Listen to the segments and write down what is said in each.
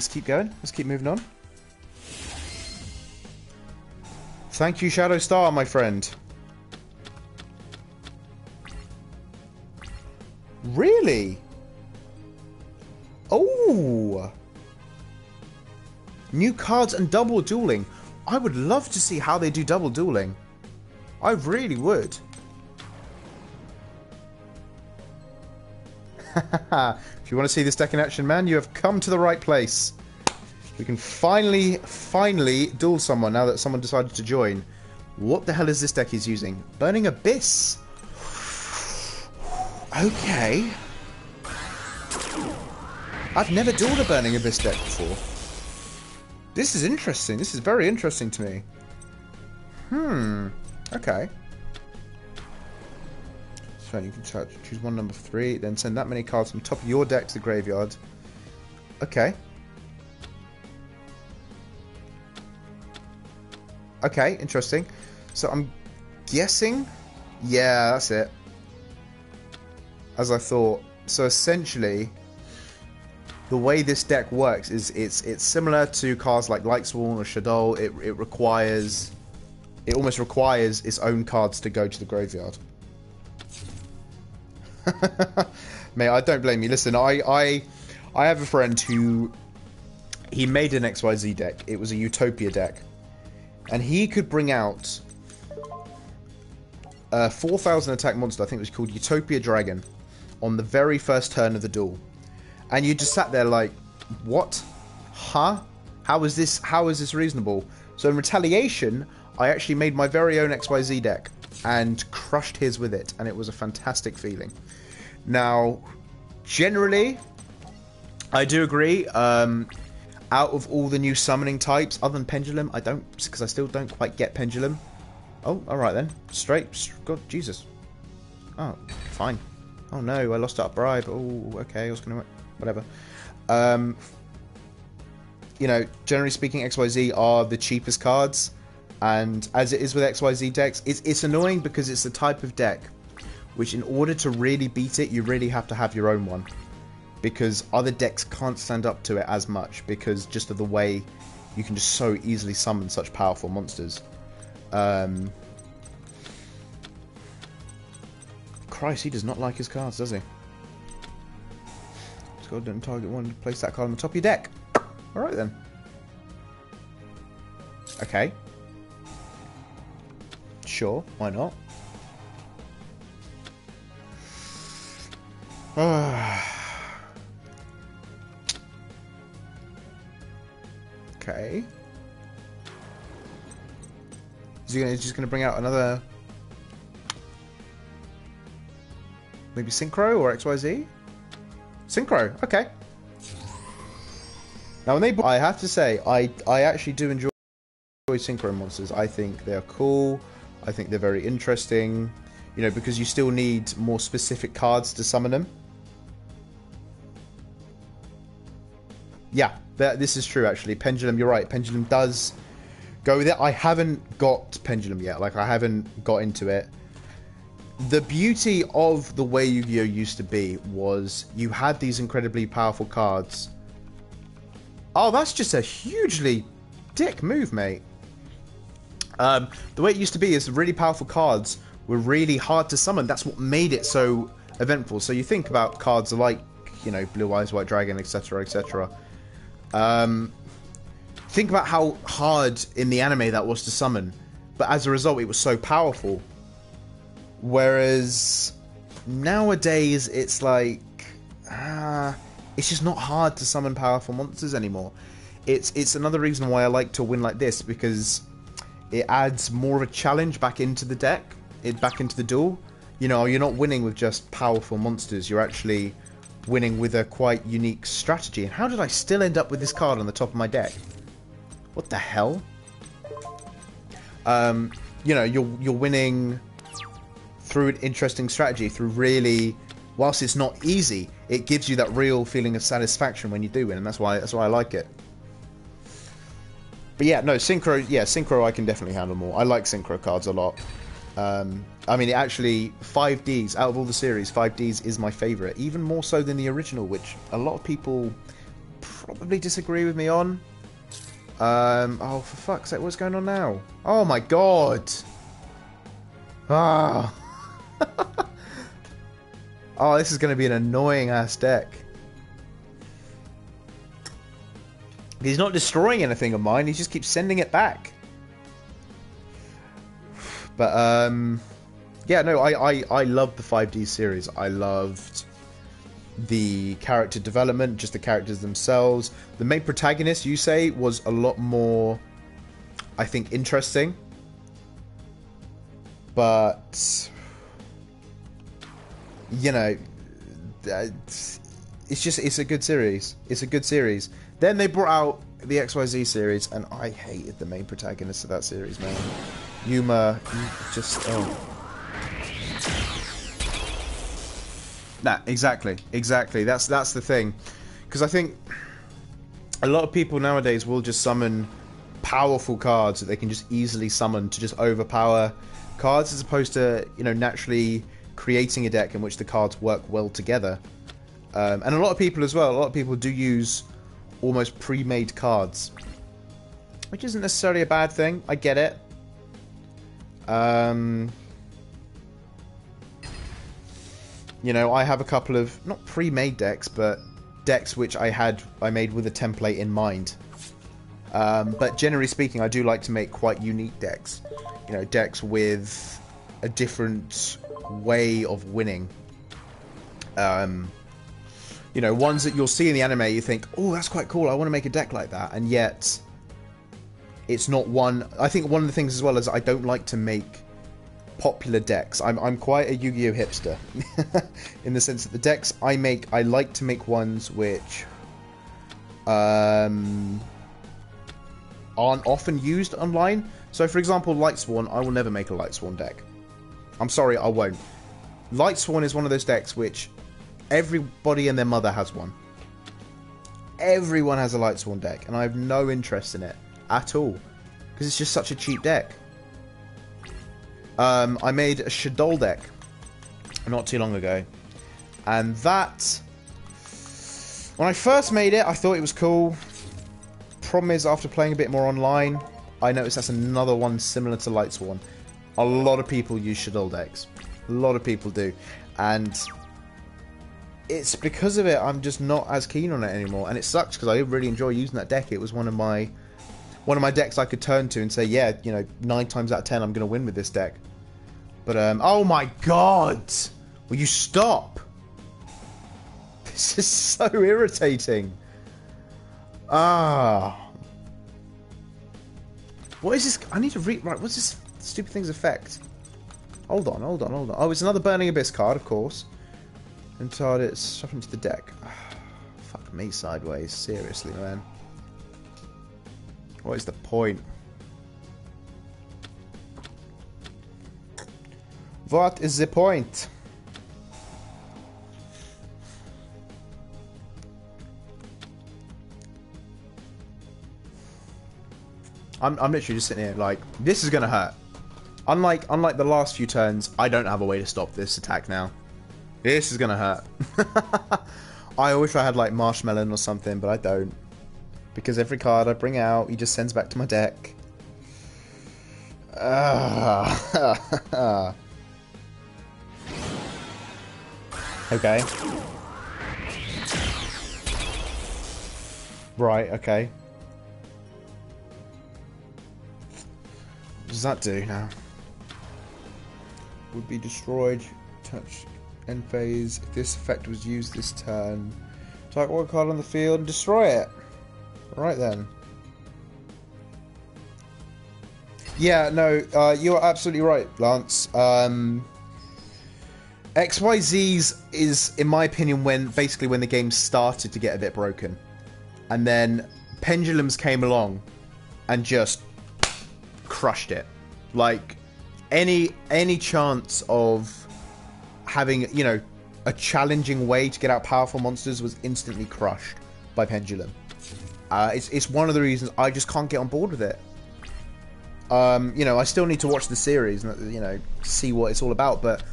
let's keep going. Let's keep moving on. Thank you, Shadow Star, my friend. Really? Oh! New cards and double dueling. I would love to see how they do double dueling. I really would. If you want to see this deck in action, man, you have come to the right place. We can finally duel someone now that someone decided to join. What the hell is this deck he's using? Burning Abyss. Okay. I've never dueled a Burning Abyss deck before. This is interesting. This is very interesting to me. Okay. So you can choose one number 3, then send that many cards from top of your deck to the graveyard. Okay. Okay, interesting. So I'm guessing... Yeah, that's it. As I thought. So essentially, the way this deck works is it's similar to cards like Lightsworn or Shadow. It almost requires its own cards to go to the graveyard. Mate, I don't blame you. Listen, I have a friend who... He made an XYZ deck. It was a Utopia deck. And he could bring out a 4,000 attack monster, I think it was called Utopia Dragon, on the very first turn of the duel. And you just sat there like, what? Huh? How is this reasonable? So in retaliation, I actually made my very own XYZ deck and crushed his with it, and it was a fantastic feeling. Now, generally, I do agree. Out of all the new summoning types, other than Pendulum, because I still don't quite get Pendulum. Oh, alright then. Straight. God, Jesus. Oh, fine. Oh no, I lost that bribe. Oh, okay, I was gonna... Whatever. You know, generally speaking, XYZ are the cheapest cards. And as it is with XYZ decks, it's annoying because it's the type of deck which, in order to really beat it, you really have to have your own one. Because other decks can't stand up to it as much because just of the way you can just so easily summon such powerful monsters. Christ, he does not like his cards, does he? Just go and target one, place that card on the top of your deck. Alright then. Okay. Sure, why not? Okay. Is he just going to bring out another... Maybe Synchro or XYZ? Synchro, okay. Now when I have to say, I actually do enjoy Synchro monsters. I think they're cool. I think they're very interesting. You know, because you still need more specific cards to summon them. Yeah, this is true actually. Pendulum, you're right. Pendulum does go with it. I haven't got Pendulum yet. Like, I haven't got into it. The beauty of the way Yu-Gi-Oh! Used to be was you had these incredibly powerful cards. Oh, that's just a hugely dick move, mate. The way it used to be is the really powerful cards were really hard to summon. That's what made it so eventful. So you think about cards like, you know, Blue Eyes White Dragon, etc., etc. Think about how hard in the anime that was to summon, but as a result, it was so powerful. Whereas nowadays, it's like, it's just not hard to summon powerful monsters anymore. It's another reason why I like to win like this, because it adds more of a challenge back into the deck, back into the duel. You know, you're not winning with just powerful monsters. You're actually winning with a quite unique strategy. And how did I still end up with this card on the top of my deck? What the hell? You know, you're winning through an interesting strategy, through really, whilst it's not easy, it gives you that real feeling of satisfaction when you do win, and that's why I like it. But yeah, no, Synchro, yeah, Synchro I can definitely handle more. I like Synchro cards a lot. I mean, it actually, 5Ds, out of all the series, 5Ds is my favourite, even more so than the original, which a lot of people probably disagree with me on. Oh, for fuck's sake, what's going on now? Oh my god! Ah! Oh, this is going to be an annoying-ass deck. He's not destroying anything of mine, he just keeps sending it back. But, yeah, no, I loved the 5D series. I loved the character development, just the characters themselves. The main protagonist, you say, was a lot more, I think, interesting. But, you know, it's a good series. It's a good series. Then they brought out the XYZ series, and I hated the main protagonist of that series, man. Yuma, just, oh. Nah, exactly. That's the thing. Because I think a lot of people nowadays will just summon powerful cards that they can just easily summon to just overpower cards, as opposed to, you know, naturally creating a deck in which the cards work well together. And a lot of people as well, a lot of people do use almost pre-made cards, which isn't necessarily a bad thing. I get it. You know, I have a couple of, not pre-made decks, but decks which I made with a template in mind. But generally speaking, I do like to make quite unique decks. You know, decks with a different way of winning. You know, ones that you'll see in the anime, you think, oh, that's quite cool, I want to make a deck like that. And yet, it's not one... I think one of the things as well is I don't like to make popular decks. I'm quite a Yu-Gi-Oh hipster. In the sense that the decks I make, I like to make ones which aren't often used online. So for example, Lightsworn, I will never make a Lightsworn deck. I'm sorry, I won't. Lightsworn is one of those decks which everybody and their mother has one. Everyone has a Lightsworn deck, and I have no interest in it at all. Because it's just such a cheap deck. I made a Shaddoll deck not too long ago, and that, when I first made it, I thought it was cool. Problem is, after playing a bit more online, I noticed that's another one similar to Lightsworn. A lot of people use Shaddoll decks. A lot of people do, and it's because of it I'm just not as keen on it anymore, and it sucks because I really enjoy using that deck. It was one of my decks I could turn to and say, yeah, you know, 9 times out of 10 I'm going to win with this deck. But, oh my god! Will you stop? This is so irritating. Ah. What is this? I need to read. Right, what's this stupid thing's effect? Hold on. Oh, it's another Burning Abyss card, of course. And target it, stuff into the deck. Fuck me sideways. Seriously, man. What is the point? What is the point? I'm literally just sitting here like, this is gonna hurt. Unlike the last few turns, I don't have a way to stop this attack now. This is gonna hurt. I wish I had like Marshmallow or something, but I don't. Because every card I bring out, he just sends back to my deck. Okay. Right, okay. What does that do now? Would be destroyed. Touch end phase. If this effect was used this turn, target one card on the field and destroy it. Right then. Yeah, no, you're absolutely right, Lance. XYZ's is, in my opinion, when the game started to get a bit broken. And then Pendulums came along and just crushed it. Like, any chance of having, you know, a challenging way to get out powerful monsters was instantly crushed by Pendulum. It's one of the reasons I just can't get on board with it. You know, I still need to watch the series and, you know, see what it's all about, but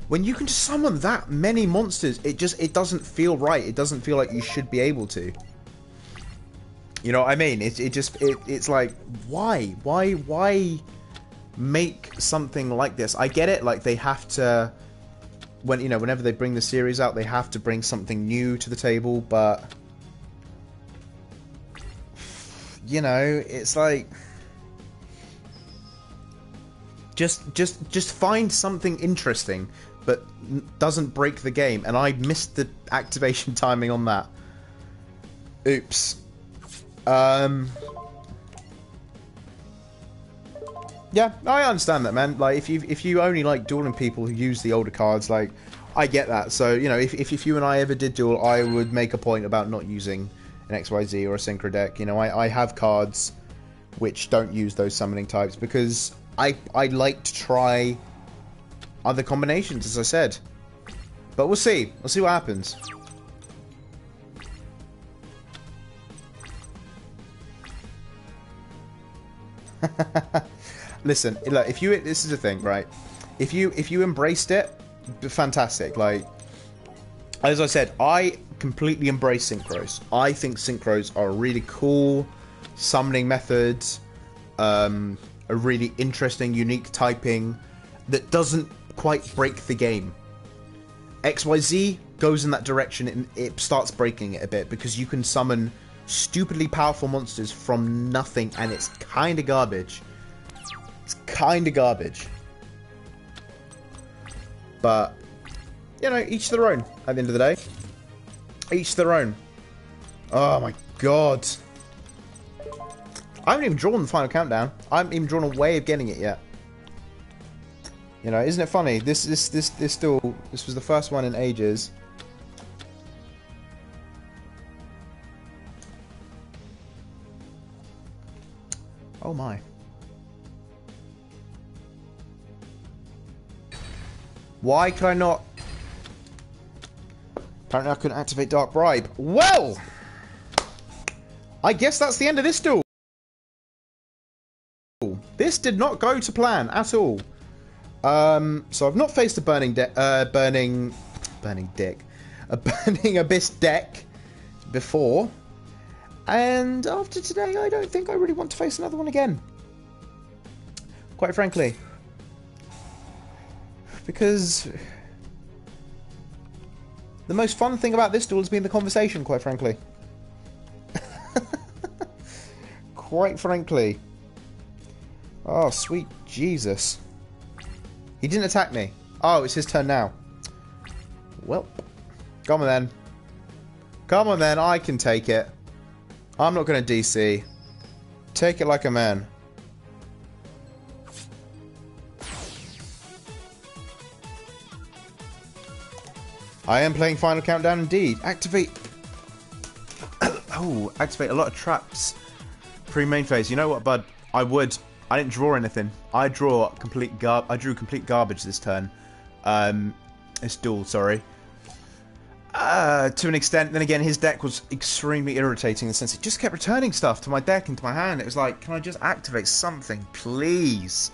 when you can just summon that many monsters, it doesn't feel right. It doesn't feel like you should be able to. You know what I mean? It's like, why make something like this? I get it, like they have to, whenever they bring the series out, they have to bring something new to the table, but you know, it's like just find something interesting, but doesn't break the game. And I missed the activation timing on that. Oops. Yeah, I understand that, man. Like, if you only like dueling people who use the older cards, like, I get that. So, you know, if you and I ever did duel, I would make a point about not using an XYZ or a Synchro deck. You know, I have cards which don't use those summoning types because I like to try other combinations, as I said. But we'll see. We'll see what happens. Listen, look, this is the thing, right? If you embraced it, fantastic. Like, as I said, I completely embrace synchros. I think synchros are a really cool summoning method, a really interesting, unique typing that doesn't quite break the game. XYZ goes in that direction and it starts breaking it a bit because you can summon stupidly powerful monsters from nothing and it's kind of garbage. It's kind of garbage. But, you know, each their own at the end of the day. Each their own. Oh my god. I haven't even drawn the final countdown. I haven't even drawn a way of getting it yet. You know, isn't it funny? This was the first one in ages. Oh my. Why could I not? Apparently I couldn't activate Dark Bribe. Well! I guess that's the end of this duel. This did not go to plan at all. So I've not faced a Burning Abyss deck before. And after today, I don't think I really want to face another one again. Quite frankly. Because the most fun thing about this duel has been the conversation, quite frankly. Quite frankly. Oh, sweet Jesus. He didn't attack me. Oh, it's his turn now. Well, come on then. Come on then, I can take it. I'm not going to DC. Take it like a man. I am playing Final Countdown indeed. Activate. Oh, activate a lot of traps. Pre-main phase. You know what, bud? I would. I didn't draw anything. I drew complete garbage this turn. It's duel, sorry. To an extent. Then again, his deck was extremely irritating in the sense it just kept returning stuff to my deck and to my hand. It was like, can I just activate something, please?